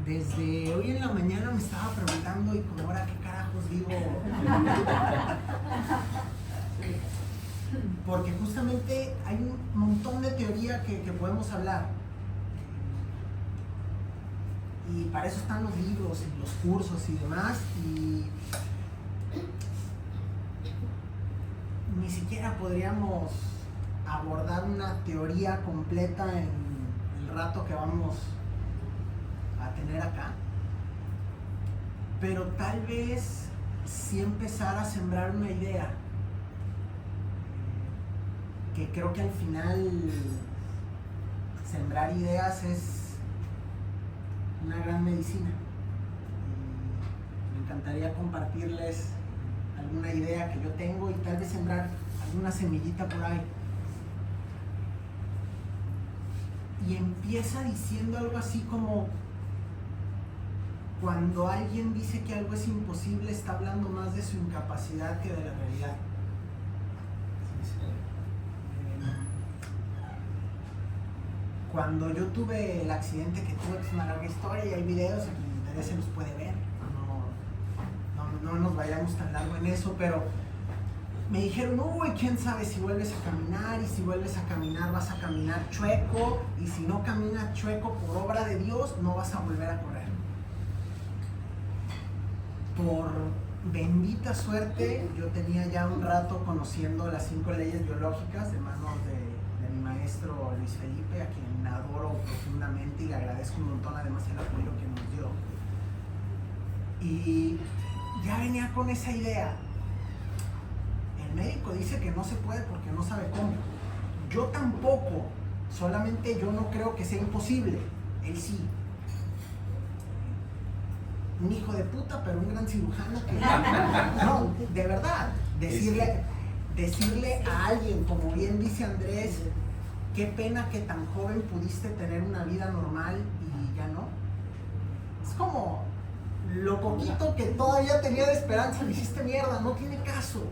Desde hoy en la mañana me estaba preguntando, y como ahora qué carajos digo. Porque justamente hay un montón de teoría que podemos hablar. Y para eso están los libros y los cursos y demás. Y ni siquiera podríamos abordar una teoría completa en el rato que vamos a tener acá. Pero tal vez sí empezar a sembrar una idea. Que creo que al final sembrar ideas es una gran medicina. Y me encantaría compartirles alguna idea que yo tengo y tal vez sembrar alguna semillita por ahí. Y empieza diciendo algo así como: cuando alguien dice que algo es imposible, está hablando más de su incapacidad que de la realidad. Cuando yo tuve el accidente que tuve, que es una larga historia y hay videos, a quien le interese los puede ver, no nos vayamos tan largo en eso, pero me dijeron: uy, quién sabe si vuelves a caminar, y si vuelves a caminar vas a caminar chueco, y si no caminas chueco por obra de Dios no vas a volver a correr. Por bendita suerte, yo tenía ya un rato conociendo las 5 leyes biológicas de manos de mi maestro Luis Felipe, a quien adoro profundamente y le agradezco un montón además el apoyo que nos dio. Y ya venía con esa idea. El médico dice que no se puede porque no sabe cómo. Yo tampoco, solamente yo no creo que sea imposible. Él sí. Un hijo de puta, pero un gran cirujano que... No, de verdad. Decirle a alguien, como bien dice Andrés, qué pena que tan joven pudiste tener una vida normal y ya no. Es como lo poquito que todavía tenía de esperanza, le hiciste mierda, no tiene caso.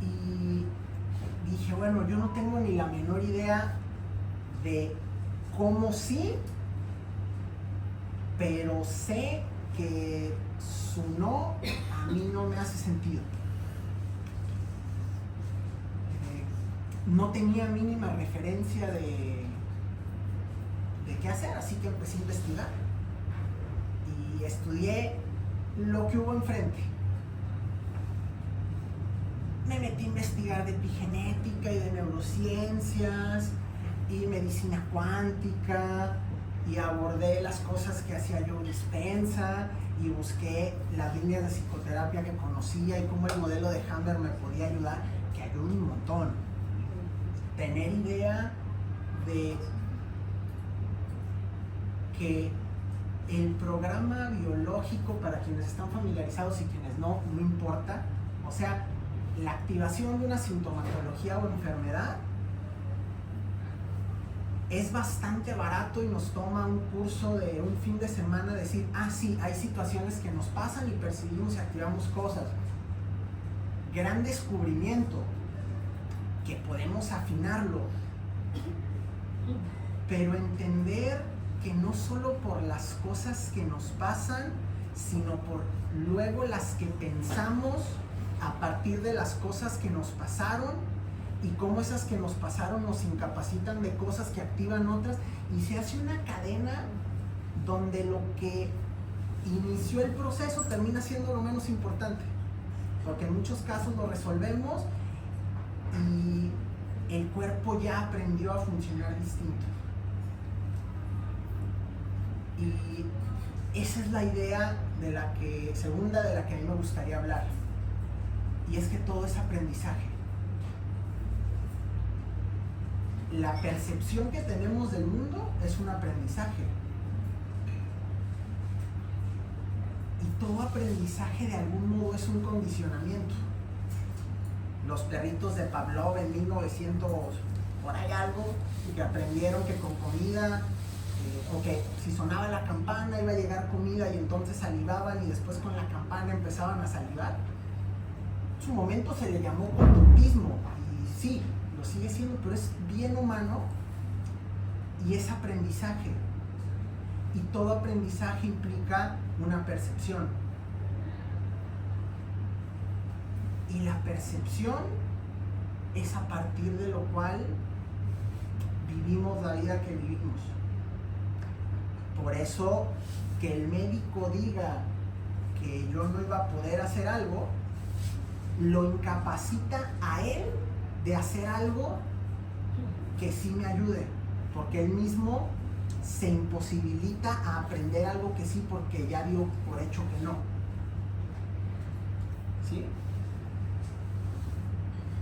Y dije, bueno, yo no tengo ni la menor idea de cómo sí, pero sé que su no a mí no me hace sentido. No tenía mínima referencia de qué hacer, así que empecé a investigar y estudié lo que hubo enfrente. Me metí a investigar de epigenética y de neurociencias y medicina cuántica, y abordé las cosas que hacía Joe Dispenza y busqué las líneas de psicoterapia que conocía y cómo el modelo de Hammer me podía ayudar, que ayudó un montón. Tener idea de que el programa biológico, para quienes están familiarizados y quienes no importa, o sea, la activación de una sintomatología o enfermedad es bastante barato y nos toma un curso de un fin de semana decir, sí, hay situaciones que nos pasan y percibimos y activamos cosas. Gran descubrimiento, que podemos afinarlo, pero entender que no solo por las cosas que nos pasan, sino por luego las que pensamos a partir de las cosas que nos pasaron, y cómo esas que nos pasaron nos incapacitan de cosas que activan otras, y se hace una cadena donde lo que inició el proceso termina siendo lo menos importante, porque en muchos casos lo resolvemos y el cuerpo ya aprendió a funcionar distinto. Y esa es la idea segunda de la que a mí me gustaría hablar, y es que todo es aprendizaje. La percepción que tenemos del mundo es un aprendizaje, y todo aprendizaje de algún modo es un condicionamiento. Los perritos de Pavlov en 1900 por ahí algo, que aprendieron que con comida, o que si sonaba la campana iba a llegar comida, y entonces salivaban, y después con la campana empezaban a salivar. En su momento se le llamó conductismo, y sí, lo sigue siendo, pero es bien humano Y es aprendizaje. Y todo aprendizaje implica una percepción. Y la percepción es a partir de lo cual vivimos la vida que vivimos. Por eso que el médico diga que yo no iba a poder hacer algo, lo incapacita a él de hacer algo que sí me ayude, porque él mismo se imposibilita a aprender algo que sí porque ya dio por hecho que no. ¿Sí?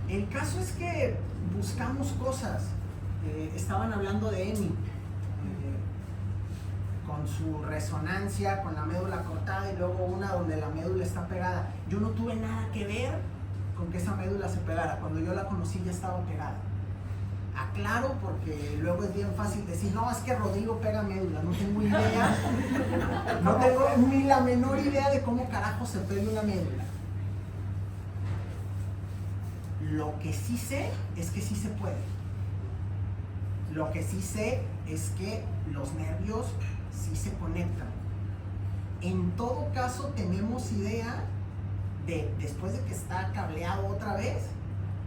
El caso es que buscamos cosas. Estaban hablando de Emi, con su resonancia, con la médula cortada y luego una donde la médula está pegada. Yo no tuve nada que ver con que esa médula se pegara. Cuando yo la conocí ya estaba pegada. Aclaro porque luego es bien fácil decir, no, es que Rodrigo pega médula. No tengo idea, no tengo ni la menor idea de cómo carajo se pega una médula. Lo que sí sé es que sí se puede. Lo que sí sé es que los nervios sí se conectan. En todo caso tenemos idea de, después de que está cableado otra vez,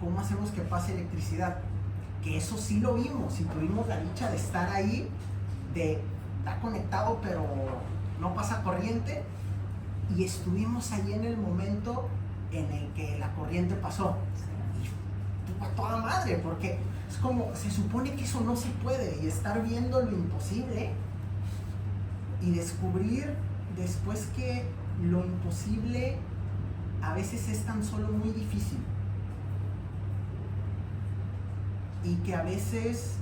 cómo hacemos que pase electricidad. Que eso sí lo vimos y tuvimos la dicha de estar ahí, de está conectado pero no pasa corriente, y estuvimos ahí en el momento en el que la corriente pasó. Y a toda madre, porque es como, se supone que eso no se puede, y estar viendo lo imposible y descubrir después que lo imposible a veces es tan solo muy difícil. Y que a veces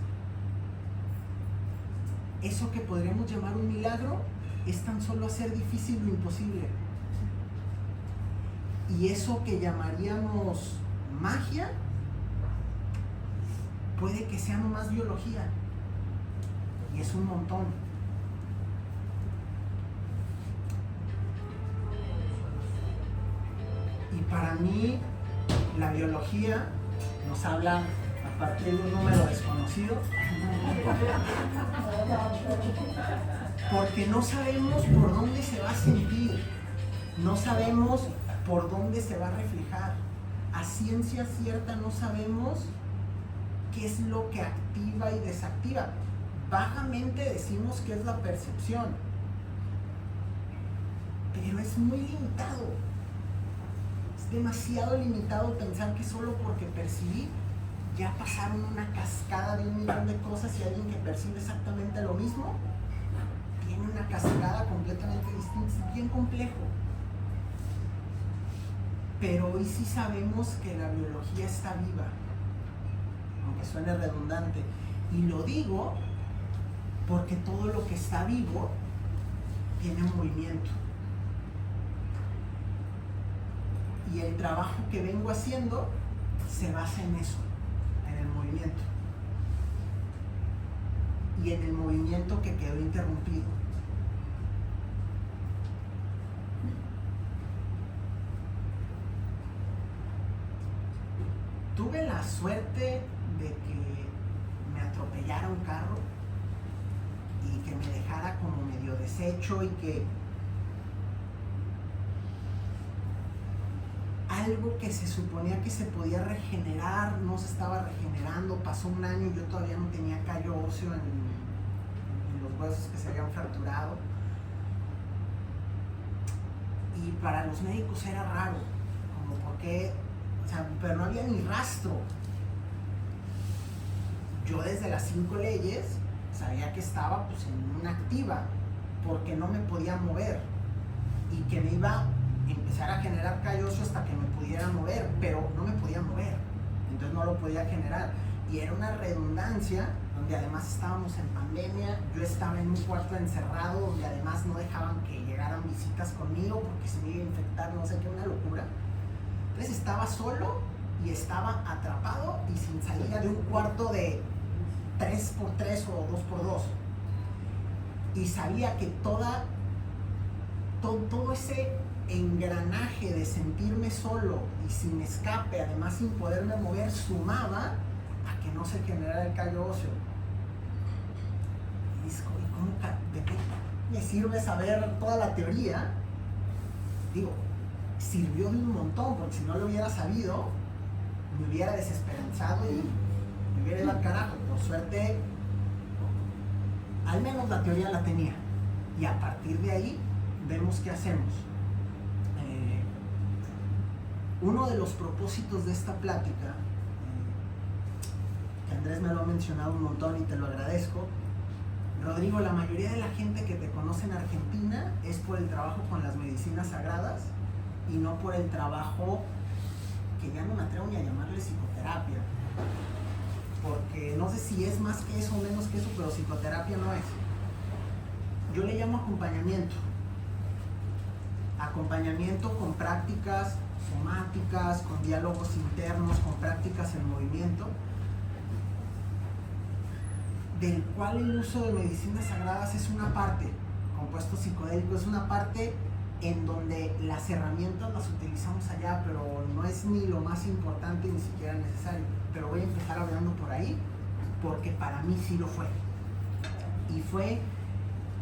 eso que podríamos llamar un milagro es tan solo hacer difícil lo imposible. Y eso que llamaríamos magia puede que sea nomás biología. Y es un montón. Y para mí la biología nos habla a partir de un número desconocido, porque no sabemos por dónde se va a sentir, no sabemos por dónde se va a reflejar. A ciencia cierta no sabemos qué es lo que activa y desactiva. Vagamente decimos que es la percepción, pero es muy limitado. Es demasiado limitado pensar que solo porque percibí ya pasaron una cascada de 1.000.000 de cosas, y alguien que percibe exactamente lo mismo tiene una cascada completamente distinta. Es bien complejo. Pero hoy sí sabemos que la biología está viva, aunque suene redundante. Y lo digo porque todo lo que está vivo tiene un movimiento. Y el trabajo que vengo haciendo se basa en eso, en el movimiento. Y en el movimiento que quedó interrumpido. Tuve la suerte de que me atropellara un carro y que me dejara como medio deshecho, y que algo que se suponía que se podía regenerar no se estaba regenerando. Pasó un año y yo todavía no tenía callo óseo en los huesos que se habían fracturado, y para los médicos era raro, como porque, o sea, pero no había ni rastro. Yo desde las 5 leyes sabía que estaba pues en una activa, porque no me podía mover, y que me iba a empezar a generar callo óseo hasta que me pudiera mover, pero no me podía mover, entonces no lo podía generar. Y era una redundancia donde además estábamos en pandemia, yo estaba en un cuarto encerrado donde además no dejaban que llegaran visitas conmigo porque se me iba a infectar, no sé qué, una locura. Entonces estaba solo y estaba atrapado y sin salida de un cuarto de 3x3 o 2x2. Y sabía que todo ese engranaje de sentirme solo y sin escape, además sin poderme mover, sumaba a que no se generara el callo óseo. me sirve saber toda la teoría. Digo, sirvió de un montón, porque si no lo hubiera sabido, me hubiera desesperanzado y me hubiera ido al carajo. Por suerte, al menos la teoría la tenía. Y a partir de ahí, vemos qué hacemos. Uno de los propósitos de esta plática, que Andrés me lo ha mencionado un montón y te lo agradezco, Rodrigo, la mayoría de la gente que te conoce en Argentina es por el trabajo con las medicinas sagradas y no por el trabajo que ya no me atrevo ni a llamarle psicoterapia, porque no sé si es más que eso o menos que eso, pero psicoterapia no es. Yo le llamo acompañamiento con prácticas somáticas, con diálogos internos, con prácticas en movimiento, del cual el uso de medicinas sagradas es una parte, compuestos psicodélicos es una parte en donde las herramientas las utilizamos allá, pero no es ni lo más importante ni siquiera necesario. Pero voy a empezar hablando por ahí, porque para mí sí lo fue. Y fue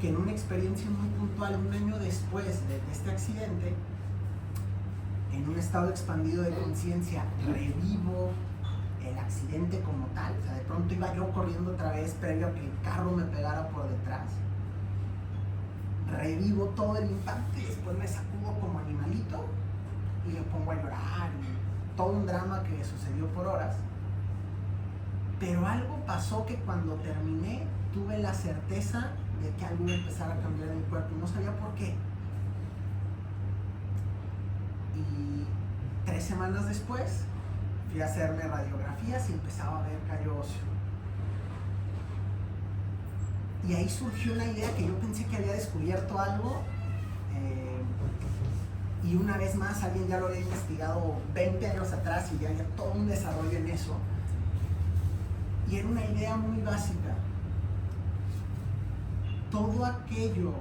que en una experiencia muy puntual, un año después de este accidente, en un estado expandido de conciencia, revivo el accidente como tal. O sea, de pronto iba yo corriendo otra vez previo a que el carro me pegara por detrás. Revivo todo el impacto y después me sacudo como animalito y me pongo a llorar y todo un drama que sucedió por horas. Pero algo pasó que cuando terminé tuve la certeza de que algo iba a empezar a cambiar en mi cuerpo y no sabía por qué. Y 3 semanas después fui a hacerme radiografías y empezaba a ver callo óseo. Y ahí surgió una idea que yo pensé que había descubierto algo, y una vez más alguien ya lo había investigado 20 años atrás y ya había todo un desarrollo en eso. Y era una idea muy básica. Todo aquello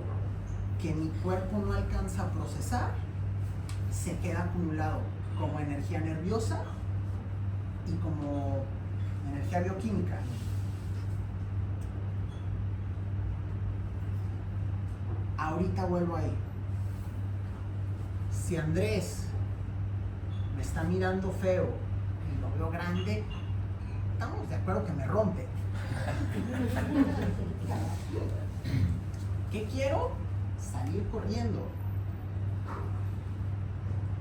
que mi cuerpo no alcanza a procesar se queda acumulado como energía nerviosa y como energía bioquímica. Ahorita vuelvo ahí. Si Andrés me está mirando feo y lo veo grande, estamos de acuerdo que me rompe. ¿Qué quiero? Salir corriendo.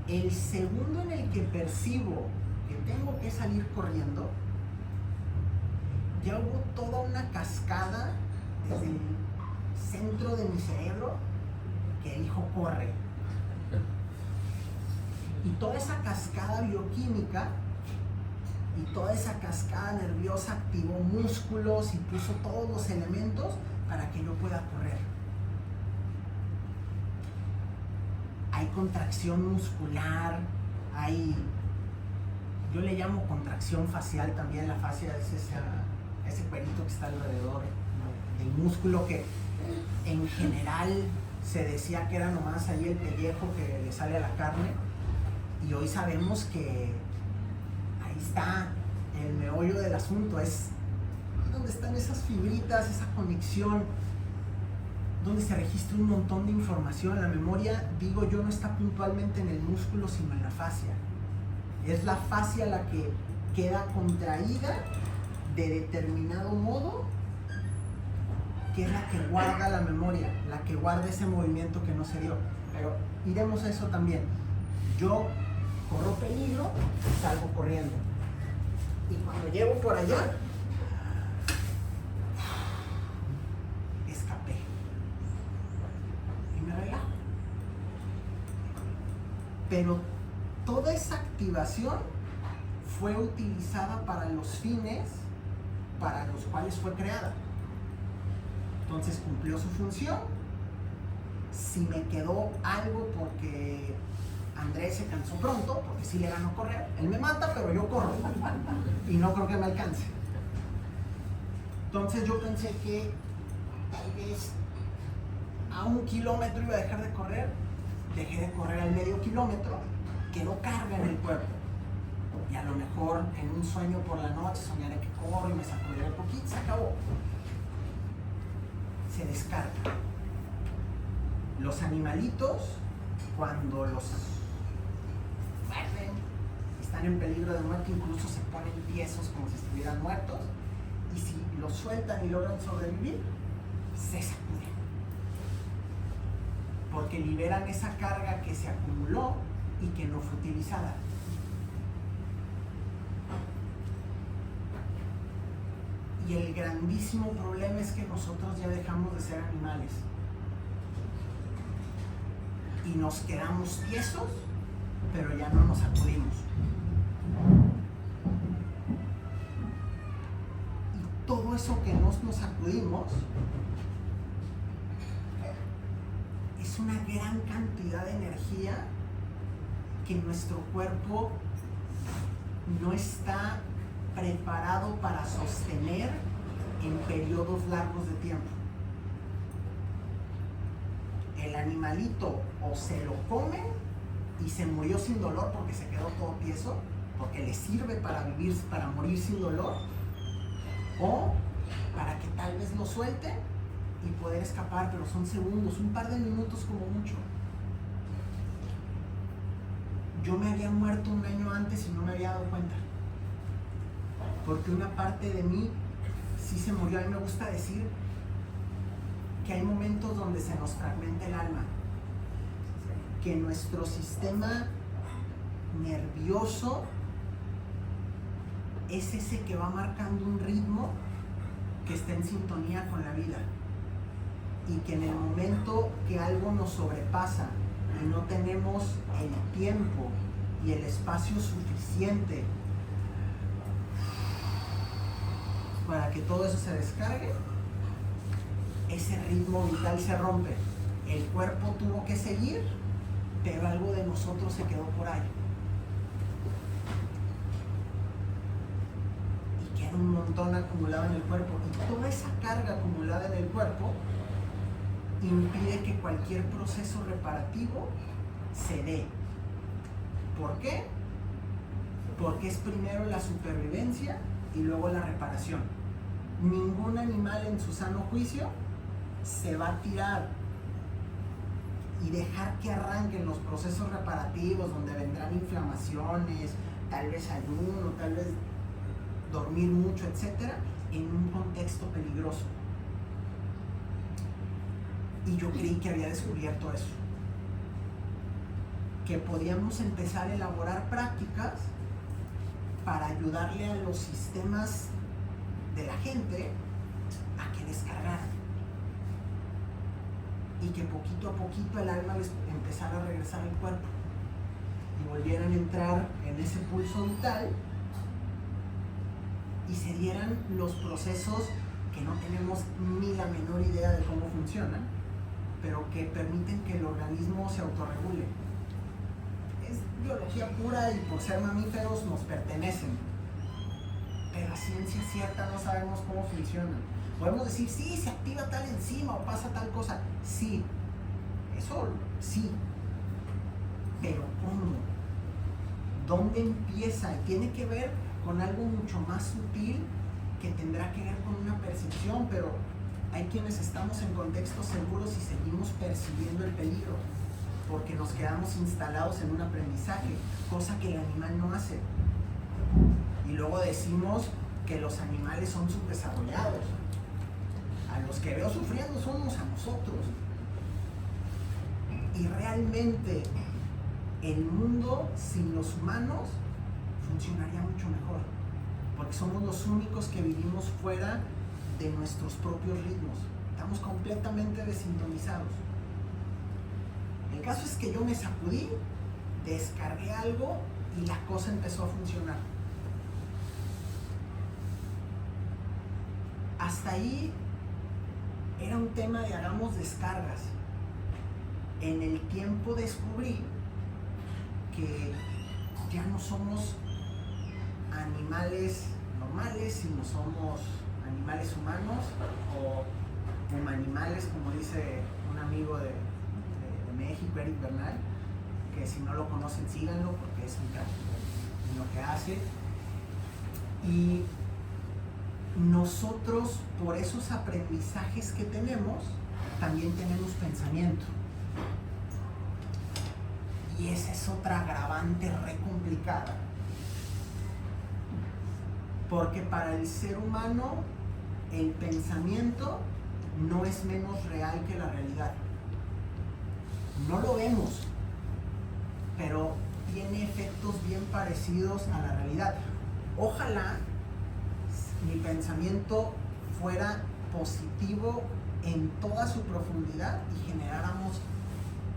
El segundo en el que percibo que tengo que salir corriendo, ya hubo toda una cascada desde el centro de mi cerebro que dijo corre. Y toda esa cascada bioquímica y toda esa cascada nerviosa activó músculos y puso todos los elementos para que yo pueda correr. Hay contracción muscular, yo le llamo contracción facial también. La fascia es ese cuerito que está alrededor del músculo, que en general se decía que era nomás ahí el pellejo que le sale a la carne, y hoy sabemos que ahí está el meollo del asunto, es donde están esas fibritas, esa conexión, donde se registra un montón de información. La memoria, digo yo, no está puntualmente en el músculo, sino en la fascia. Es la fascia la que queda contraída de determinado modo, que es la que guarda la memoria, la que guarda ese movimiento que no se dio. Pero iremos a eso también. Yo corro peligro, salgo corriendo. Y cuando llego por allá, escapé. Y me relajo. Pero toda esa activación fue utilizada para los fines para los cuales fue creada. Entonces cumplió su función. Si me quedó algo porque Andrés se cansó pronto, porque sí le ganó correr, él me mata, pero yo corro y no creo que me alcance. Entonces yo pensé que tal vez a 1 kilómetro iba a dejar de correr. Dejé de correr al medio kilómetro, quedó carga en el cuerpo. Y a lo mejor en un sueño por la noche soñaré que corro y me sacudiré un poquito, se acabó. Se descarga. Los animalitos, cuando los muerden, están en peligro de muerte, incluso se ponen tiesos como si estuvieran muertos, y si los sueltan y logran sobrevivir, se sacuden, porque liberan esa carga que se acumuló y que no fue utilizada. Y el grandísimo problema es que nosotros ya dejamos de ser animales y nos quedamos tiesos, pero ya no nos sacudimos. Y todo eso que nos sacudimos es una gran cantidad de energía que nuestro cuerpo no está preparado para sostener en periodos largos de tiempo. El animalito o se lo come y se murió sin dolor porque se quedó todo tieso, porque le sirve para vivir, para morir sin dolor, o para que tal vez lo suelte y poder escapar, pero son segundos, un par de minutos como mucho. Yo me había muerto un año antes y no me había dado cuenta, porque una parte de mí sí se murió. A mí me gusta decir que hay momentos donde se nos fragmenta el alma, que nuestro sistema nervioso es ese que va marcando un ritmo que está en sintonía con la vida, y que en el momento que algo nos sobrepasa y no tenemos el tiempo y el espacio suficiente para que todo eso se descargue, ese ritmo vital se rompe. El cuerpo tuvo que seguir, pero algo de nosotros se quedó por ahí. Y queda un montón acumulado en el cuerpo. Y toda esa carga acumulada en el cuerpo impide que cualquier proceso reparativo se dé. ¿Por qué? Porque es primero la supervivencia y luego la reparación. Ningún animal en su sano juicio se va a tirar y dejar que arranquen los procesos reparativos, donde vendrán inflamaciones, tal vez ayuno, tal vez dormir mucho, etcétera, en un contexto peligroso. Y yo creí que había descubierto eso, que podíamos empezar a elaborar prácticas para ayudarle a los sistemas de la gente a que descargaran, y que poquito a poquito el alma les empezara a regresar al cuerpo y volvieran a entrar en ese pulso vital y se dieran los procesos que no tenemos ni la menor idea de cómo funcionan, pero que permiten que el organismo se autorregule. Es biología pura y por ser mamíferos nos pertenecen, pero a ciencia cierta no sabemos cómo funcionan. Podemos decir, sí, se activa tal enzima o pasa tal cosa. Sí, eso sí, pero ¿cómo? ¿Dónde empieza? Y tiene que ver con algo mucho más sutil que tendrá que ver con una percepción, pero hay quienes estamos en contextos seguros y seguimos percibiendo el peligro, porque nos quedamos instalados en un aprendizaje, cosa que el animal no hace. Y luego decimos que los animales son subdesarrollados. A los que veo sufriendo somos a nosotros. Y realmente el mundo sin los humanos funcionaría mucho mejor, porque somos los únicos que vivimos fuera de nuestros propios ritmos. Estamos completamente desintonizados. El caso es que yo me sacudí, descargué algo y la cosa empezó a funcionar. Hasta ahí era un tema de hagamos descargas. En el tiempo descubrí que ya no somos animales normales, sino somos animales humanos o humanimales, como dice un amigo de México, Eric Bernal, que si no lo conocen síganlo porque es un crack en lo que hace. Y nosotros, por esos aprendizajes que tenemos, también tenemos pensamiento. Y esa es otra agravante re complicada. Porque para el ser humano el pensamiento no es menos real que la realidad. No lo vemos, pero tiene efectos bien parecidos a la realidad. Ojalá mi pensamiento fuera positivo en toda su profundidad y generáramos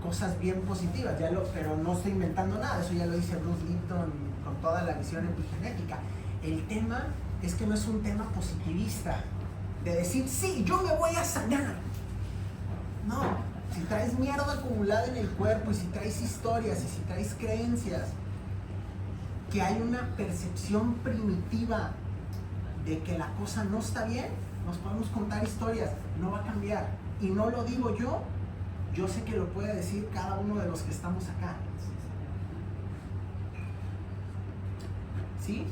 cosas bien positivas, pero no estoy inventando nada, eso ya lo dice Bruce Lipton con toda la visión epigenética. El tema es que no es un tema positivista, de decir, sí, yo me voy a sanar. No, si traes mierda acumulada en el cuerpo, y si traes historias, y si traes creencias, que hay una percepción primitiva de que la cosa no está bien, nos podemos contar historias, no va a cambiar. Y no lo digo yo sé que lo puede decir cada uno de los que estamos acá. ¿Sí?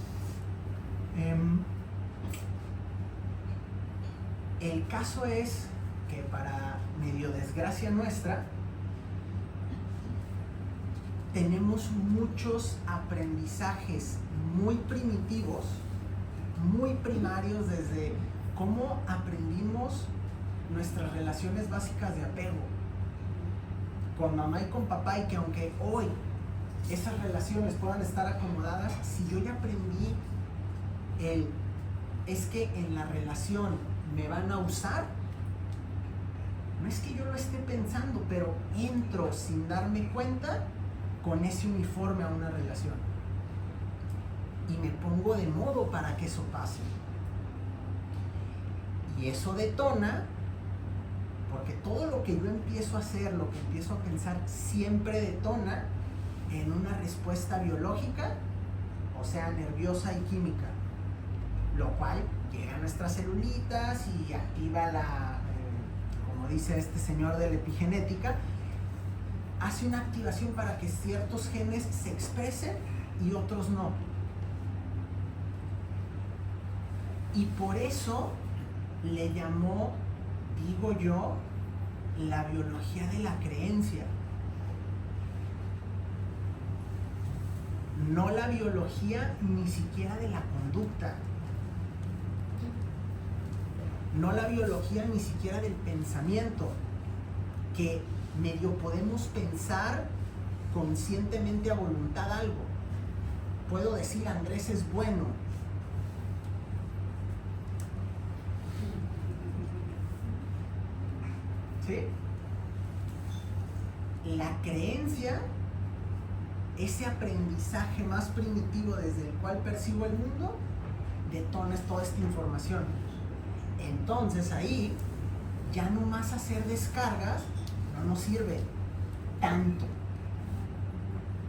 El caso es que para medio desgracia nuestra, tenemos muchos aprendizajes muy primitivos, muy primarios, desde cómo aprendimos nuestras relaciones básicas de apego con mamá y con papá, y que aunque hoy esas relaciones puedan estar acomodadas, si yo ya aprendí es que en la relación me van a usar, no es que yo lo esté pensando, pero entro sin darme cuenta con ese uniforme a una relación y me pongo de modo para que eso pase, y eso detona, porque todo lo que yo empiezo a hacer, lo que empiezo a pensar, siempre detona en una respuesta biológica, o sea, nerviosa y química, lo cual llega a nuestras celulitas y activa como dice este señor de la epigenética, hace una activación para que ciertos genes se expresen y otros no. Y por eso le llamó, digo yo, la biología de la creencia. No la biología ni siquiera de la conducta. No la biología ni siquiera del pensamiento, que medio podemos pensar conscientemente a voluntad algo. Puedo decir, Andrés es bueno. ¿Sí? La creencia, ese aprendizaje más primitivo desde el cual percibo el mundo, detona toda esta información. Entonces ahí ya no más hacer descargas no nos sirve tanto.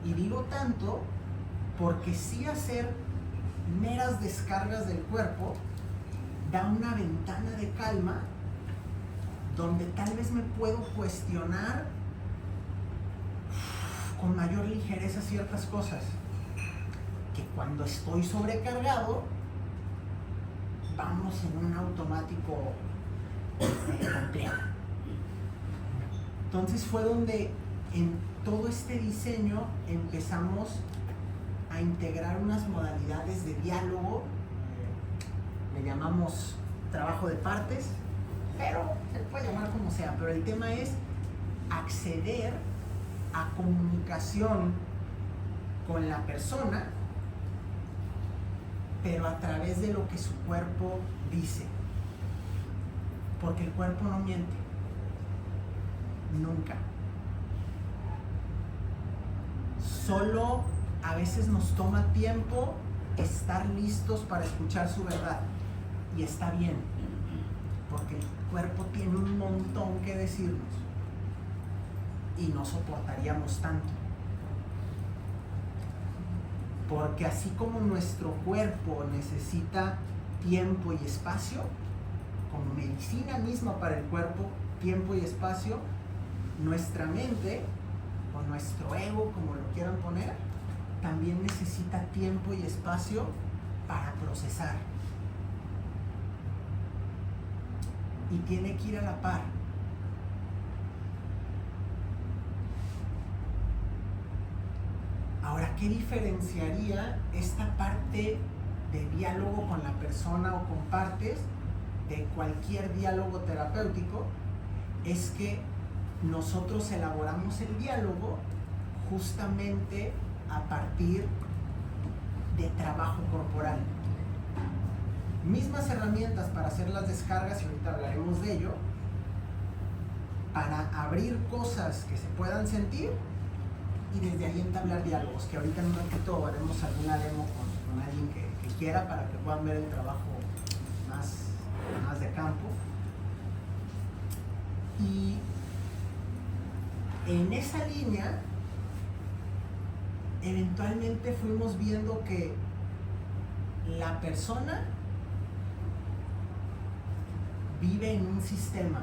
Y digo tanto porque sí hacer meras descargas del cuerpo da una ventana de calma donde tal vez me puedo cuestionar con mayor ligereza ciertas cosas que cuando estoy sobrecargado vamos en un automático complejo. Entonces fue donde en todo este diseño empezamos a integrar unas modalidades de diálogo, le llamamos trabajo de partes, pero se puede llamar como sea, pero el tema es acceder a comunicación con la persona, pero a través de lo que su cuerpo dice, porque el cuerpo no miente, nunca. Solo a veces nos toma tiempo estar listos para escuchar su verdad, y está bien, porque el cuerpo tiene un montón que decirnos y no soportaríamos tanto. Porque así como nuestro cuerpo necesita tiempo y espacio, como medicina misma para el cuerpo, tiempo y espacio, nuestra mente o nuestro ego, como lo quieran poner, también necesita tiempo y espacio para procesar. Y tiene que ir a la par. qué diferenciaría esta parte de diálogo con la persona o con partes de cualquier diálogo terapéutico? Es que nosotros elaboramos el diálogo justamente a partir de trabajo corporal. Mismas herramientas para hacer las descargas, y ahorita hablaremos de ello, para abrir cosas que se puedan sentir y desde ahí entablar diálogos, que ahorita en un ratito haremos alguna demo con alguien que quiera para que puedan ver el trabajo más de campo. Y en esa línea eventualmente fuimos viendo que la persona vive en un sistema.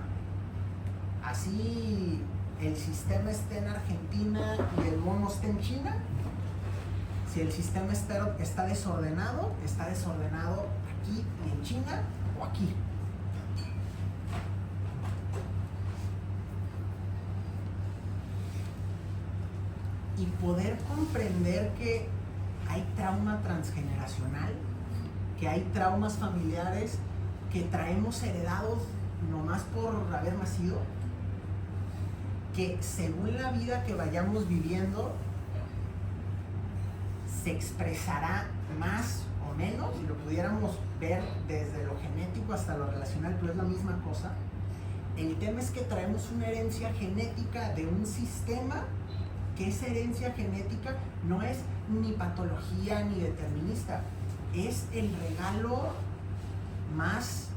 Así el sistema esté en Argentina y el mono esté en China. Si el sistema está desordenado aquí y en China o aquí. Y poder comprender que hay trauma transgeneracional, que hay traumas familiares que traemos heredados nomás por haber nacido, que según la vida que vayamos viviendo se expresará más o menos, y lo pudiéramos ver desde lo genético hasta lo relacional, pero es la misma cosa. El tema es que traemos una herencia genética de un sistema, que esa herencia genética no es ni patología ni determinista, es el regalo más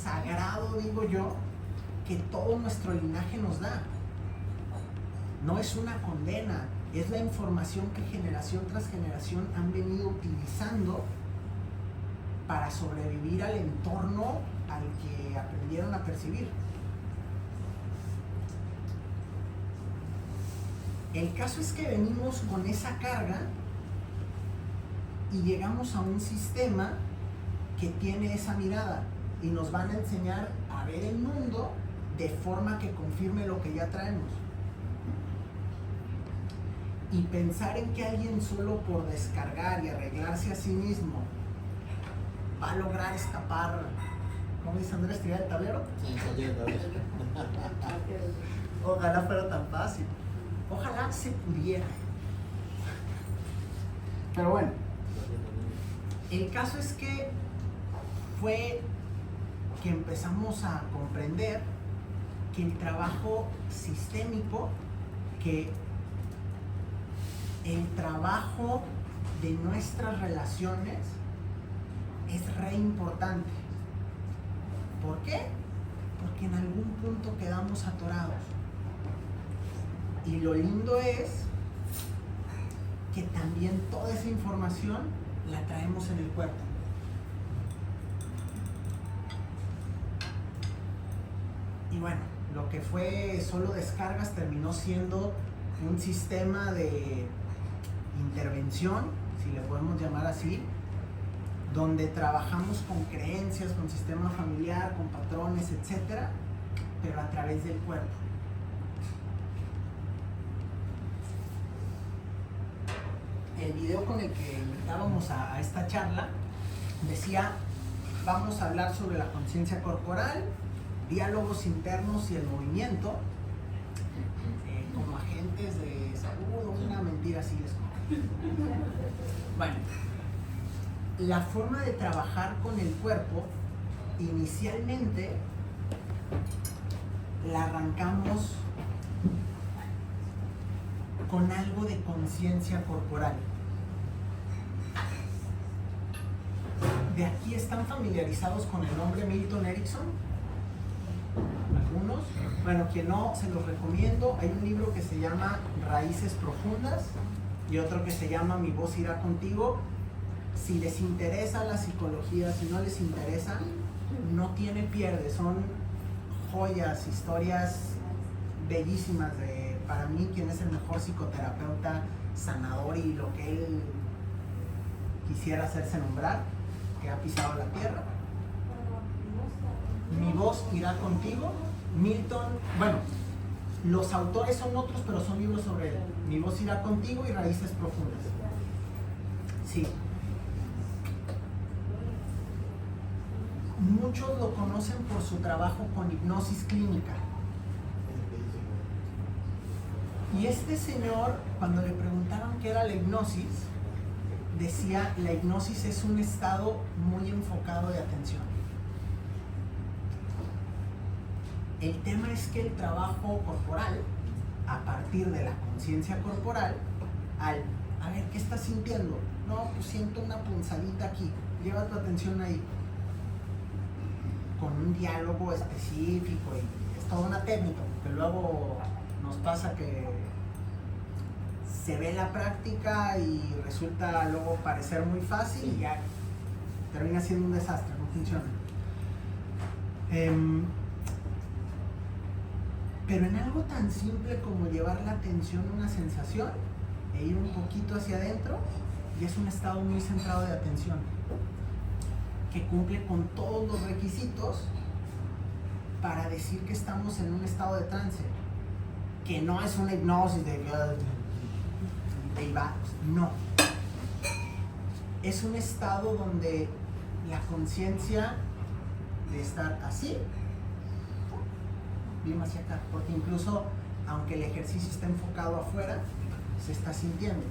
sagrado, digo yo, que todo nuestro linaje nos da. No es una condena, es la información que generación tras generación han venido utilizando para sobrevivir al entorno al que aprendieron a percibir. El caso es que venimos con esa carga y llegamos a un sistema que tiene esa mirada y nos van a enseñar a ver el mundo de forma que confirme lo que ya traemos. Y pensar en que alguien solo por descargar y arreglarse a sí mismo va a lograr escapar, ¿cómo dice Andrés? ¿Tirar el tablero? Sí, el tablero. Ojalá fuera tan fácil. Ojalá se pudiera. Pero bueno, el caso es que fue que empezamos a comprender que el trabajo sistémico, que el trabajo de nuestras relaciones es re importante. ¿Por qué? Porque en algún punto quedamos atorados. Y lo lindo es que también toda esa información la traemos en el cuerpo. Y bueno, lo que fue solo descargas terminó siendo un sistema de intervención, si le podemos llamar así, donde trabajamos con creencias, con sistema familiar, con patrones, etcétera, pero a través del cuerpo. El video con el que invitábamos a esta charla decía: vamos a hablar sobre la conciencia corporal, diálogos internos y el movimiento como agentes de salud, una mentira así es. Bueno, la forma de trabajar con el cuerpo inicialmente la arrancamos con algo de conciencia corporal. ¿De aquí están familiarizados con el nombre Milton Erickson? ¿Algunos? Bueno, quien no, se los recomiendo. Hay un libro que se llama Raíces Profundas y otro que se llama Mi voz irá contigo. Si les interesa la psicología, si no les interesa, no tiene pierde. Son joyas, historias bellísimas de, para mí, quién es el mejor psicoterapeuta sanador y lo que él quisiera hacerse nombrar, que ha pisado la tierra. Mi voz irá contigo. Milton, bueno, Los autores son otros, pero son libros sobre él. Mi voz irá contigo y Raíces profundas. Sí. Muchos lo conocen por su trabajo con hipnosis clínica. Y este señor, cuando le preguntaron qué era la hipnosis, decía, la hipnosis es un estado muy enfocado de atención. El tema es que el trabajo corporal, a partir de la conciencia corporal, a ver, ¿qué estás sintiendo? No, pues siento una punzadita aquí, lleva tu atención ahí. Con un diálogo específico, y es toda una técnica, porque luego nos pasa que se ve la práctica y resulta luego parecer muy fácil y ya termina siendo un desastre, no funciona. Pero en algo tan simple como llevar la atención a una sensación e ir un poquito hacia adentro, y es un estado muy centrado de atención que cumple con todos los requisitos para decir que estamos en un estado de trance, que no es una hipnosis de va, no. Es un estado donde la conciencia de estar así, bien hacia acá, porque incluso aunque el ejercicio está enfocado afuera, se está sintiendo.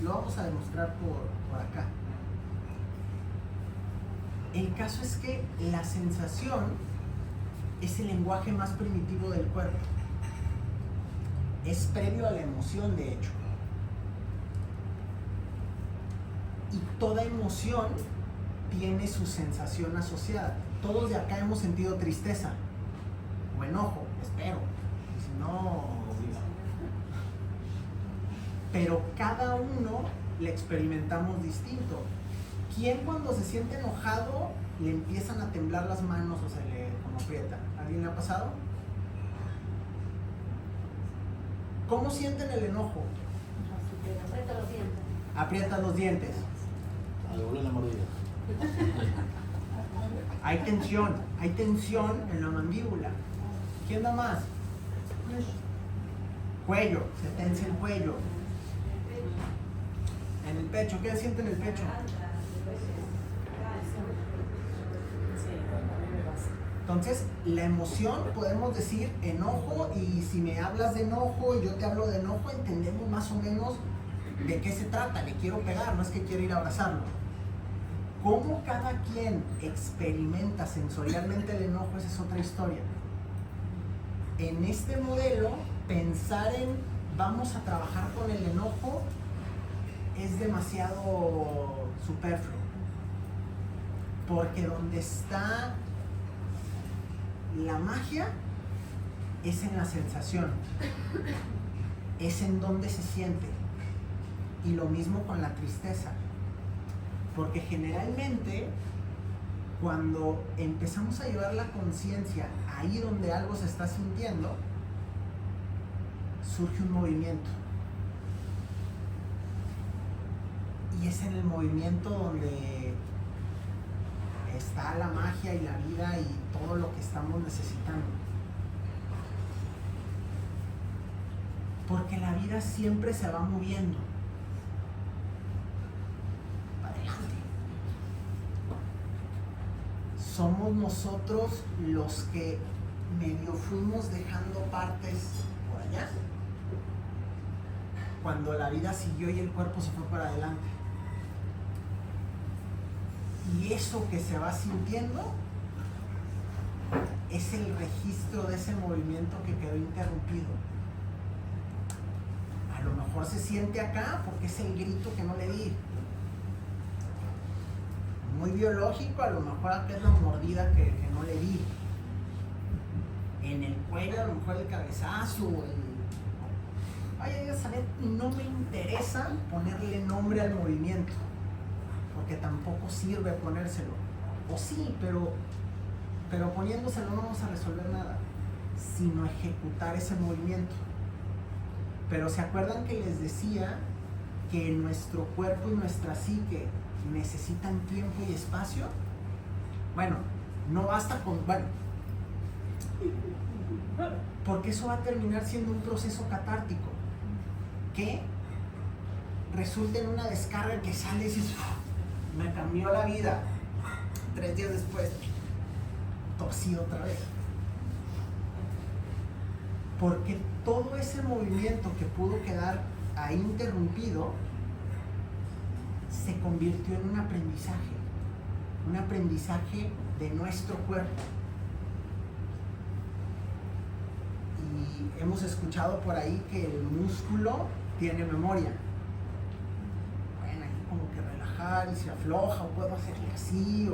Lo vamos a demostrar por acá. El caso es que la sensación es el lenguaje más primitivo del cuerpo. Es previo a la emoción, de hecho. Y toda emoción tiene su sensación asociada. Todos de acá hemos sentido tristeza o enojo, espero. Si no, pero cada uno le experimentamos distinto. ¿Quién cuando se siente enojado le empiezan a temblar las manos o se le como aprieta? ¿Alguien le ha pasado? ¿Cómo sienten el enojo? Aprieta los dientes. Aprieta los dientes. Le vuelve la mordida. Hay tensión en la mandíbula. ¿Quién da más? Cuello, se tensa el cuello. En el pecho, ¿qué siente en el pecho? Entonces, la emoción, podemos decir enojo, y si me hablas de enojo y yo te hablo de enojo, entendemos más o menos de qué se trata. Le quiero pegar, no es que quiero ir a abrazarlo. Cómo cada quien experimenta sensorialmente el enojo, esa es otra historia. En este modelo, pensar en vamos a trabajar con el enojo es demasiado superfluo, porque donde está la magia es en la sensación, es en donde se siente. Y lo mismo con la tristeza, porque generalmente cuando empezamos a llevar la conciencia ahí donde algo se está sintiendo, surge un movimiento. Y es en el movimiento donde está la magia y la vida y todo lo que estamos necesitando. Porque la vida siempre se va moviendo para adelante. Somos nosotros los que medio fuimos dejando partes por allá, cuando la vida siguió y el cuerpo se fue para adelante. Y eso que se va sintiendo es el registro de ese movimiento que quedó interrumpido. A lo mejor se siente acá porque es el grito que no le di. Muy biológico, a lo mejor acá es la mordida que no le di. En el cuello, a lo mejor el cabezazo, Vaya a saber, no me interesa ponerle nombre al movimiento, porque tampoco sirve ponérselo. O sí, pero poniéndoselo no vamos a resolver nada, sino ejecutar ese movimiento. Pero ¿se acuerdan que les decía que nuestro cuerpo y nuestra psique necesitan tiempo y espacio? Bueno, no basta con... Bueno, Porque eso va a terminar siendo un proceso catártico que resulta en una descarga que sales y dices, me cambió la vida. 3 días después, torcido otra vez. Porque todo ese movimiento que pudo quedar ahí interrumpido se convirtió en un aprendizaje de nuestro cuerpo. Y hemos escuchado por ahí que el músculo tiene memoria. Bueno, ahí como que relajar y se afloja, o puedo hacerle así,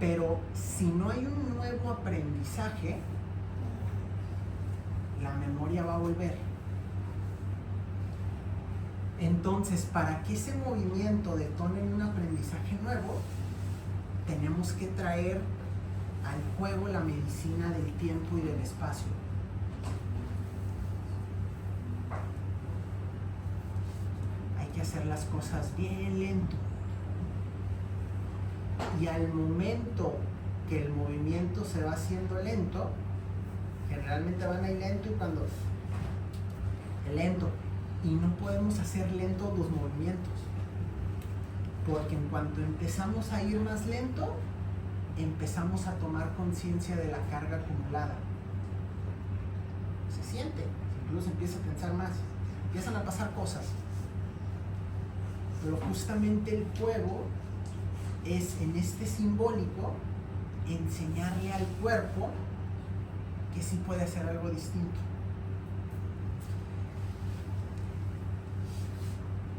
pero si no hay un nuevo aprendizaje, la memoria va a volver. Entonces, para que ese movimiento detone un aprendizaje nuevo, tenemos que traer al juego la medicina del tiempo y del espacio. Hay que hacer las cosas bien lento. Y al momento que el movimiento se va haciendo lento, generalmente van a ir lento y cuando lento, y no podemos hacer lentos los movimientos, porque en cuanto empezamos a ir más lento, empezamos a tomar conciencia de la carga acumulada. Se siente, incluso empieza a pensar más, empiezan a pasar cosas, pero justamente el juego es en este simbólico enseñarle al cuerpo que sí puede hacer algo distinto.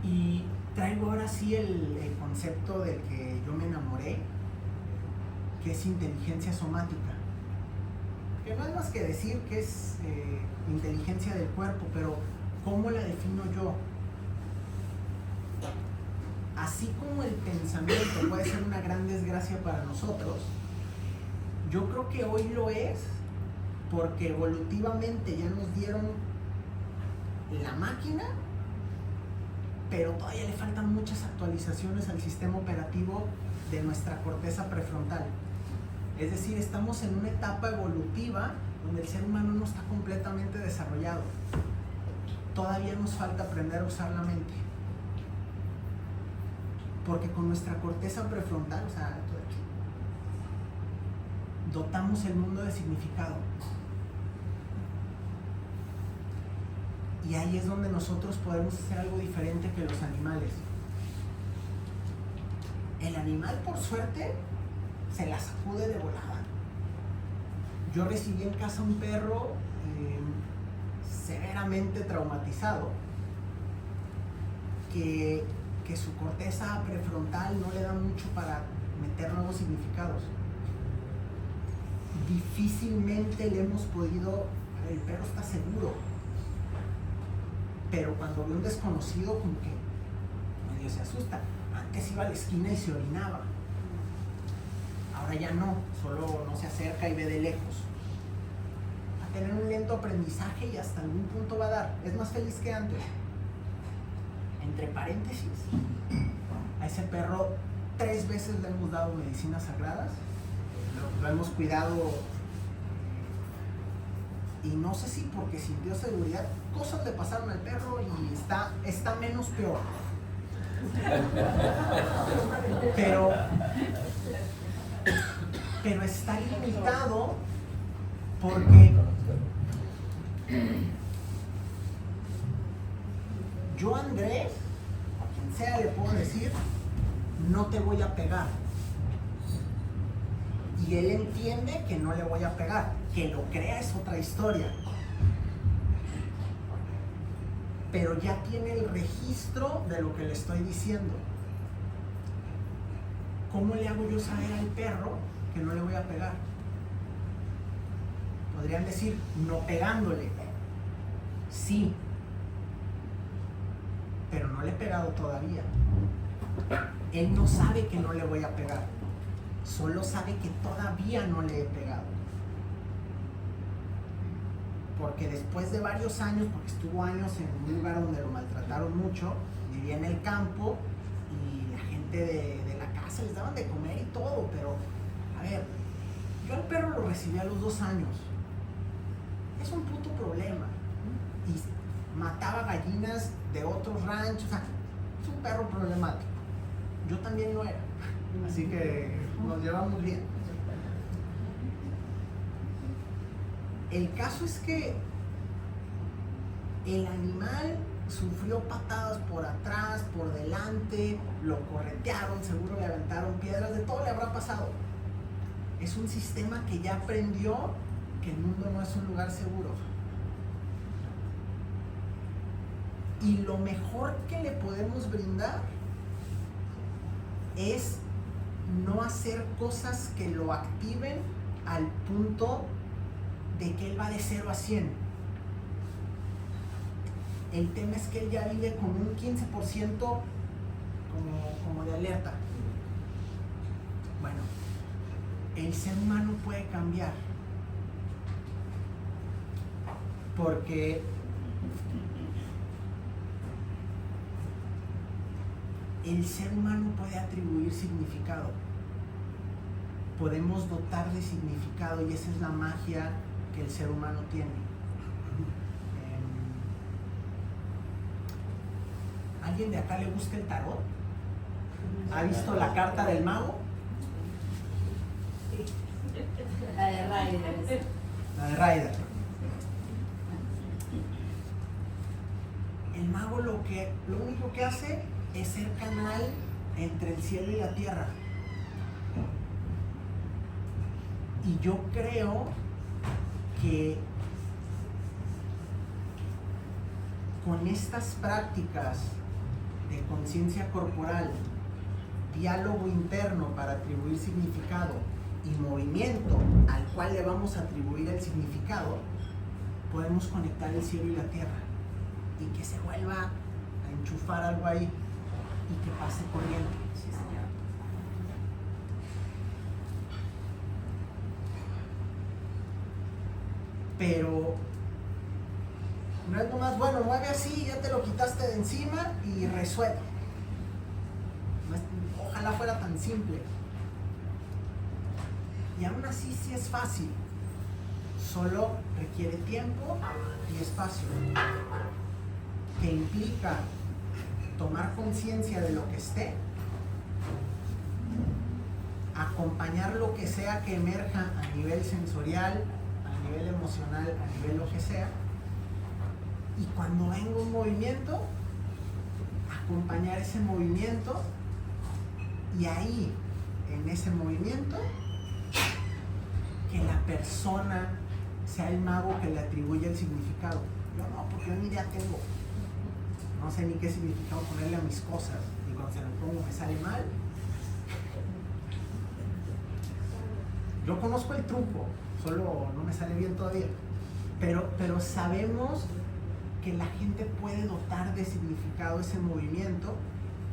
Y traigo ahora sí el concepto del que yo me enamoré, que es inteligencia somática. Que no hay más que decir que es inteligencia del cuerpo, pero ¿cómo la defino yo? Así como el pensamiento puede ser una gran desgracia para nosotros, yo creo que hoy lo es porque evolutivamente ya nos dieron la máquina, pero todavía le faltan muchas actualizaciones al sistema operativo de nuestra corteza prefrontal. Es decir, estamos en una etapa evolutiva donde el ser humano no está completamente desarrollado. Todavía nos falta aprender a usar la mente. Porque con nuestra corteza prefrontal, o sea, esto de aquí, dotamos el mundo de significado. Y ahí es donde nosotros podemos hacer algo diferente que los animales. El animal, por suerte, se la sacude de volada. Yo recibí en casa un perro severamente traumatizado, que su corteza prefrontal no le da mucho para meter nuevos significados. Difícilmente le hemos podido, el perro está seguro, pero cuando ve un desconocido como que medio se asusta. Antes iba a la esquina y se orinaba, ahora ya no, solo no se acerca y ve de lejos. Va a tener un lento aprendizaje y hasta algún punto va a dar, es más feliz que antes. Entre paréntesis, a ese perro 3 veces le hemos dado medicinas sagradas, lo hemos cuidado, y no sé si porque sintió seguridad, cosas le pasaron al perro y está menos peor. Pero está limitado porque yo, Andrés, a quien sea le puedo decir, no te voy a pegar. Y él entiende que no le voy a pegar. Que lo crea es otra historia. Pero ya tiene el registro de lo que le estoy diciendo. ¿Cómo le hago yo saber al perro que no le voy a pegar? Podrían decir, no pegándole. Sí. Pero no le he pegado todavía. Él no sabe que no le voy a pegar. Solo sabe que todavía no le he pegado. Porque después de varios años, porque estuvo años en un lugar donde lo maltrataron mucho, vivía en el campo y la gente de la casa les daban de comer y todo, pero a ver, yo Yo al perro lo recibí a los 2 años. Es un puto problema. Y mataba gallinas de otros ranchos. O sea, es un perro problemático. Yo también lo era. Así que nos llevamos bien. El caso es que el animal sufrió patadas por atrás, por delante, lo corretearon, seguro le aventaron piedras, de todo le habrá pasado. Es un sistema que ya aprendió que el mundo no es un lugar seguro. Y lo mejor que le podemos brindar es no hacer cosas que lo activen al punto de que él va de 0 a 100. El tema es que él ya vive con un 15% como de alerta. Bueno, el ser humano puede cambiar. Porque el ser humano puede atribuir significado. Podemos dotar de significado y esa es la magia que el ser humano tiene. ¿Alguien de acá le gusta el tarot? ¿Ha visto la carta del mago? La de Ryder. La de Ryder. El mago lo único que hace es ser canal entre el cielo y la tierra. Y yo creo que con estas prácticas de conciencia corporal, diálogo interno para atribuir significado y movimiento al cual le vamos a atribuir el significado, podemos conectar el cielo y la tierra y que se vuelva a enchufar algo ahí y que pase corriente. Sí, señor. Pero no es nomás, bueno, mueve así, ya te lo quitaste de encima y resuelve. Ojalá fuera tan simple. Y aún así sí es fácil. Solo requiere tiempo y espacio. Que implica tomar conciencia de lo que esté, acompañar lo que sea que emerja a nivel sensorial, a nivel emocional, a nivel lo que sea, y cuando venga un movimiento, acompañar ese movimiento y ahí, en ese movimiento, que la persona sea el mago que le atribuye el significado. Yo no, porque yo ni idea tengo. No sé ni qué significado ponerle a mis cosas. Y cuando se lo pongo me sale mal. Yo conozco el truco, solo no me sale bien todavía. Pero sabemos que la gente puede dotar de significado ese movimiento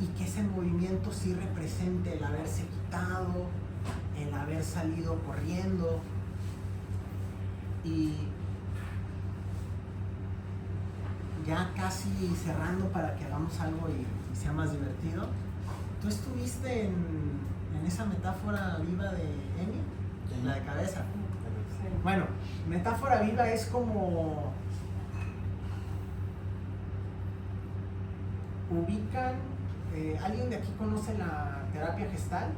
y que ese movimiento sí represente el haberse quitado, el haber salido corriendo. Y ya casi cerrando para que hagamos algo y sea más divertido. ¿Tú estuviste en esa metáfora viva de Emi? Sí. La de cabeza. Bueno, metáfora viva es como ubican, ¿alguien de aquí conoce la terapia Gestalt?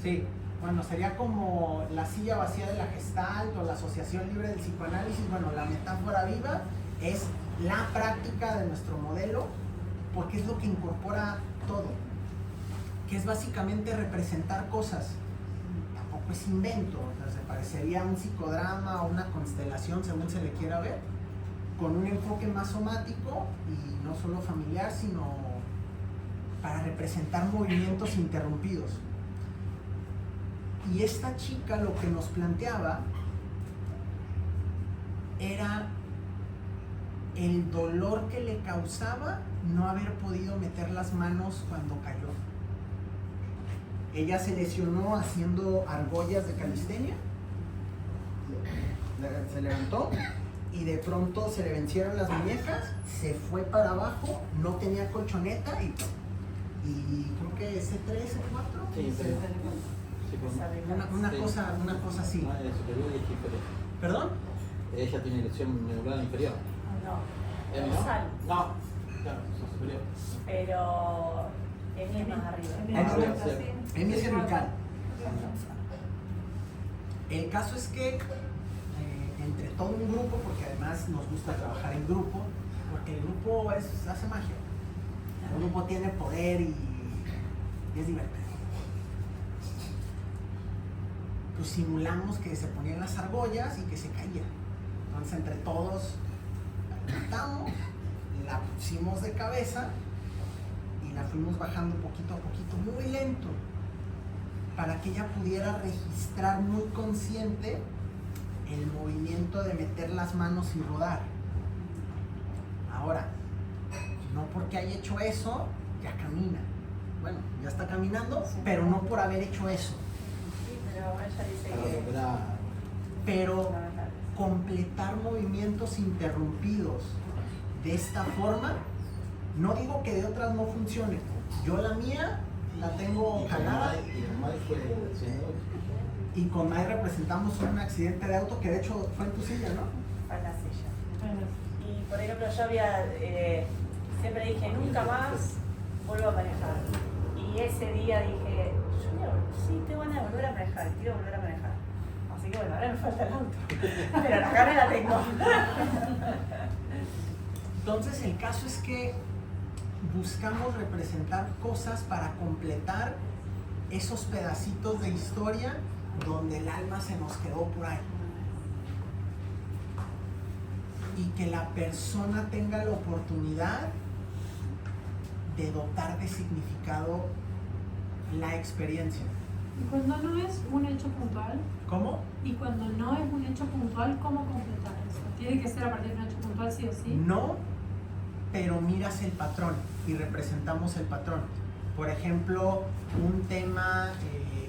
Sí, bueno, sería como la silla vacía de la Gestalt o la asociación libre del psicoanálisis. Bueno, la metáfora viva es la práctica de nuestro modelo porque es lo que incorpora todo, que es básicamente representar cosas. Tampoco es invento, o sea, se parecería a un psicodrama o una constelación según se le quiera ver, con un enfoque más somático y no solo familiar, sino para representar movimientos interrumpidos. Y esta chica lo que nos planteaba era el dolor que le causaba no haber podido meter las manos cuando cayó. Ella se lesionó haciendo argollas de calistenia, se levantó y de pronto se le vencieron las muñecas, se fue para abajo, no tenía colchoneta y creo que C3, C4, Sí, sí. Sí, pues, Una Sí. cosa así. no es superior y es inferior. ¿Perdón? Ella tiene lesión medular inferior. No, ¿Emi dorsal. no? No, claro, es superior. Pero Emi es más arriba. Emi es cervical. El caso es que entre todo un grupo, porque además nos gusta trabajar en grupo, porque el grupo hace magia. El grupo tiene poder y es divertido. Pues simulamos que se ponían las argollas y que se caían. Entonces entre todos la levantamos, la pusimos de cabeza y la fuimos bajando poquito a poquito, muy lento, para que ella pudiera registrar muy consciente el movimiento de meter las manos y rodar. Ahora, no porque haya hecho eso, ya camina. Bueno, ya está caminando, pero no por haber hecho eso. Sí, pero ella dice Para que recuperar. Pero completar movimientos interrumpidos de esta forma, no digo que de otras no funcione. Yo la mía la tengo jalada Y el Mai fue diseñador. y con Mai representamos un accidente de auto que de hecho fue en tu silla, ¿no? a la silla. Y por ejemplo, yo había, siempre dije, nunca más vuelvo a manejar. Y ese día dije, Junior, sí, te van a volver a manejar, quiero volver a manejar. Así que bueno, ahora me falta el auto. Pero la gana la tengo. Entonces el caso es que buscamos representar cosas para completar esos pedacitos de historia donde el alma se nos quedó por ahí. Y que la persona tenga la oportunidad de dotar de significado la experiencia. Y cuando no es un hecho puntual, ¿Cómo? y cuando no es un hecho puntual, ¿cómo completar eso? ¿Tiene que ser a partir de un hecho puntual sí o sí? No, pero miras el patrón y representamos el patrón. Por ejemplo, un tema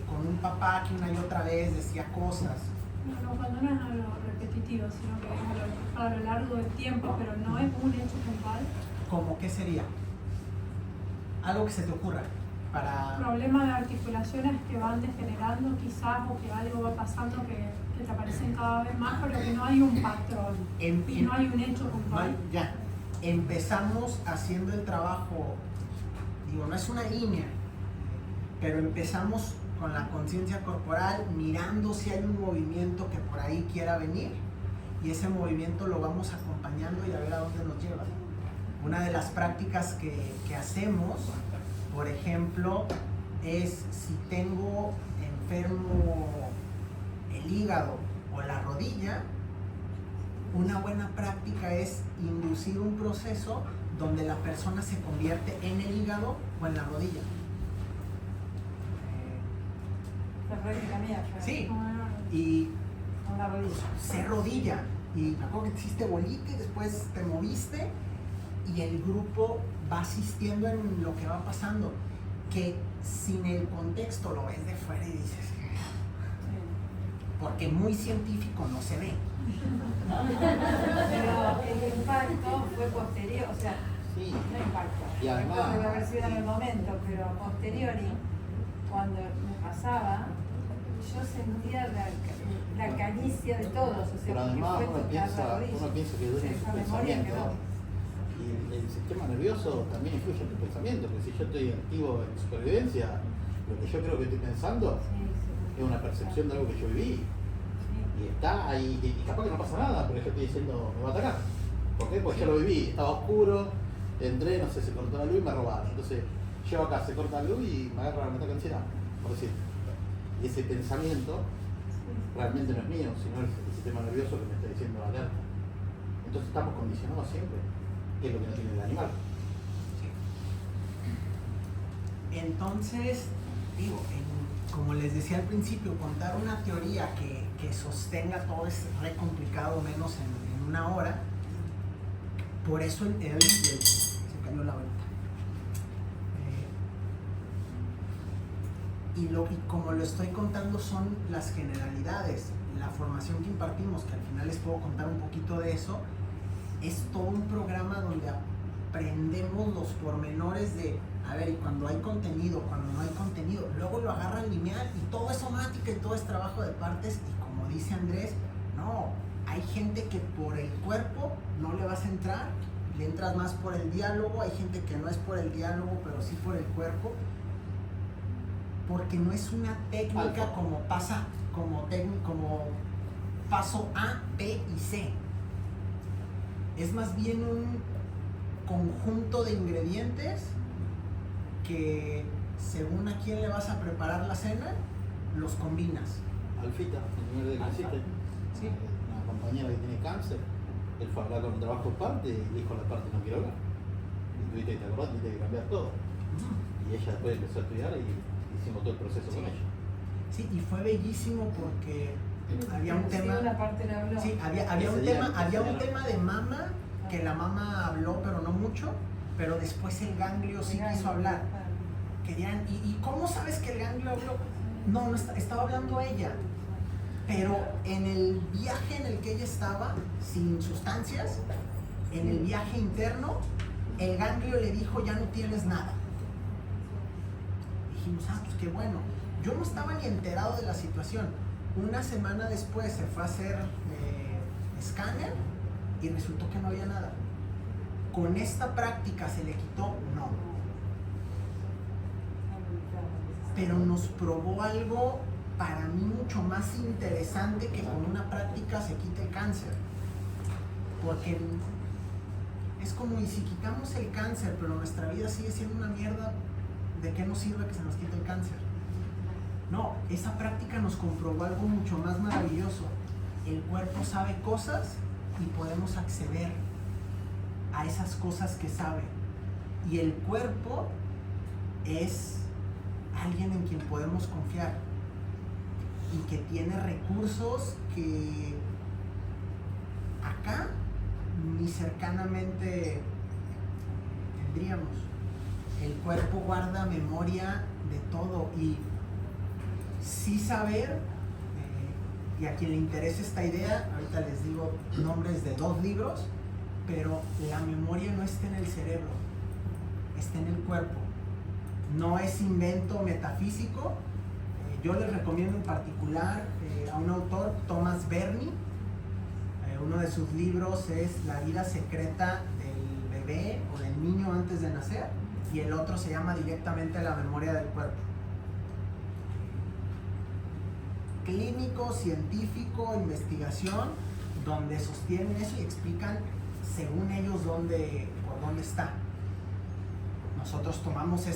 con un papá que una y otra vez decía cosas. No, cuando no es algo repetitivo, sino que es a lo largo del tiempo, pero no es un hecho puntual. ¿Cómo qué sería? Algo que se te ocurra para... Problemas de articulaciones que van degenerando quizás, o que algo va pasando que te aparecen cada vez más, pero que no hay un patrón y no hay un hecho puntual. Ya, empezamos haciendo el trabajo, digo, no es una línea, pero empezamos con la conciencia corporal, mirando si hay un movimiento que por ahí quiera venir, y ese movimiento lo vamos acompañando y a ver a dónde nos lleva. Una de las prácticas que hacemos, por ejemplo, es si tengo enfermo el hígado o la rodilla, una buena práctica es inducir un proceso donde la persona se convierte en el hígado o en la rodilla. La rodilla mía, Sí, Bueno, y una rodilla. se rodilla. Y me acuerdo que te hiciste bolita y después te moviste y el grupo va asistiendo en lo que va pasando. Que sin el contexto lo ves de fuera y dices, porque muy científico no se ve. Pero el impacto fue posterior, o sea, Sí. no impacto. Y además- Impacto debe haber sido en el momento, pero a posteriori, cuando me pasaba, yo sentía la caricia de todos, o sea, Pero porque además fue uno tocar piensa, la rodilla. uno piensa que duele Esa su memoria pensamiento. quedó. Y el sistema nervioso también influye en tu pensamiento, porque si yo estoy activo en supervivencia, lo que yo creo que estoy pensando Sí, es una percepción de algo que yo viví. Y está ahí, y capaz que no pasa nada, pero yo estoy diciendo, me va a atacar. ¿Por qué? Porque yo lo viví, estaba oscuro, entré, no sé, se cortó la luz y me robaron. Entonces, yo acá se corta la luz y me agarra la ansiedad, por decir. Y ese pensamiento realmente no es mío, sino el sistema nervioso que me está diciendo alerta. Entonces estamos condicionados siempre, que es lo que no tiene el animal. Entonces, digo, como les decía al principio, contar una teoría que sostenga todo es re complicado, menos en una hora. Por eso se cambió la vuelta. Y como lo estoy contando son las generalidades. La formación que impartimos, que al final les puedo contar un poquito de eso, es todo un programa donde comprendemos los pormenores de, a ver, y cuando hay contenido, cuando no hay contenido, luego lo agarran lineal y todo es somática y todo es trabajo de partes, y como dice Andrés, no, hay gente que por el cuerpo no le vas a entrar, le entras más por el diálogo, hay gente que no es por el diálogo, pero sí por el cuerpo, porque no es una técnica como pasa, como paso A, B y C. Es más bien un conjunto de ingredientes que según a quién le vas a preparar la cena, los combinas. Alfita, el primer día que hiciste, Sí. una compañera que tiene cáncer, él fue a hablar con un trabajo parte y dijo la parte no quiero hablar. Y tuviste que te acordás, tuviste que cambiar todo. Y ella después empezó a estudiar y hicimos todo el proceso con ella. Sí, y fue bellísimo porque había un tema. Sí, una parte le habló. Sí, había un tema de mama, que la mama habló, pero no mucho, pero después el ganglio sí quiso hablar. Querían, ¿y cómo sabes que el ganglio habló? No, estaba hablando ella. Pero en el viaje en el que ella estaba, sin sustancias, en el viaje interno, el ganglio le dijo, ya no tienes nada. Dijimos, pues qué bueno. Yo no estaba ni enterado de la situación. Una semana después se fue a hacer escáner y resultó que no había nada. ¿Con esta práctica se le quitó? No. Pero nos probó algo para mí mucho más interesante que con una práctica se quite el cáncer. Porque es como, y si quitamos el cáncer, pero nuestra vida sigue siendo una mierda, ¿de qué nos sirve que se nos quite el cáncer? No, esa práctica nos comprobó algo mucho más maravilloso. El cuerpo sabe cosas y podemos acceder a esas cosas que sabe. Y el cuerpo es alguien en quien podemos confiar y que tiene recursos que acá ni cercanamente tendríamos. El cuerpo guarda memoria de todo y sí saber, y a quien le interese esta idea, ahorita les digo nombres de 2 libros, pero la memoria no está en el cerebro, está en el cuerpo. No es invento metafísico. Yo les recomiendo en particular a un autor, Thomas Berni. Uno de sus libros es La vida secreta del bebé o del niño antes de nacer, y el otro se llama directamente La memoria del cuerpo. Clínico, científico, investigación, donde sostienen eso y explican según ellos por dónde está. Nosotros tomamos